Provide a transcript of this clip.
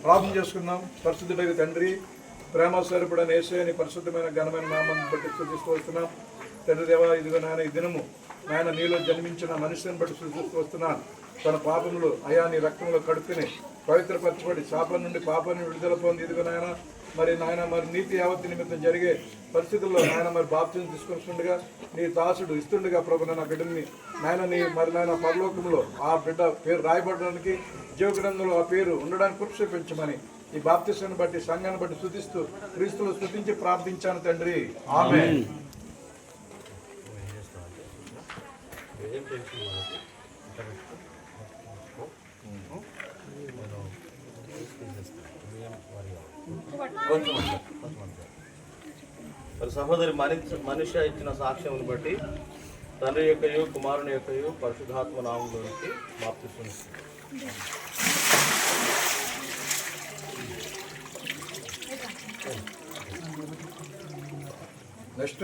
ప్రార్థన చేసుకుందాం. పరిశుద్ధుడైన తండ్రి, ప్రేమ స్వరూపుడైన యేసయ్యని పరిశుద్ధమైన ఘనమైన నామాన్ని బట్టి స్తుతిస్తూ వస్తున్నాం. తండ్రి దేవా, ఇదిగో నాయన ఈ దినము నాయన నీలో జన్మించిన మనుషుని బట్టి స్తుతిస్తూ వస్తున్నాను. తన పాపములు అయా నీ రక్తంలో కడుక్కుని పవిత్రపరచబడి శాపం నుండి పాపాన్ని విడుదల పొంది ఇదిగో నాయన మరి నీతి యావత్తి నిమిత్తం జరిగే పరిస్థితుల్లో నాయన మరి బాప్తిజం తీసుకొస్తుండగా నీ దాసుడు ఇస్తుండగా ప్రభు నా బిడ్డని నాయన పరలోకంలో ఆ బిడ్డ పేరు రాయబడడానికి జీవగ్రంథంలో ఆ పేరు ఉండడానికి కృప పెంచమని ఈ బాప్తిజాన్ని బట్టి సంఘాన్ని బట్టి స్తుతిస్తూ క్రీస్తులో స్తుతించి ప్రార్థించాను తండ్రి, ఆమేన్. మరి సహోదరి మనిషి ఇచ్చిన సాక్ష్యం బట్టి తండ్రి యొక్కయు కుమారుని యొక్కయు పరిశుద్ధాత్మ నామంలోనికి బాప్తిస్మం. నెక్స్ట్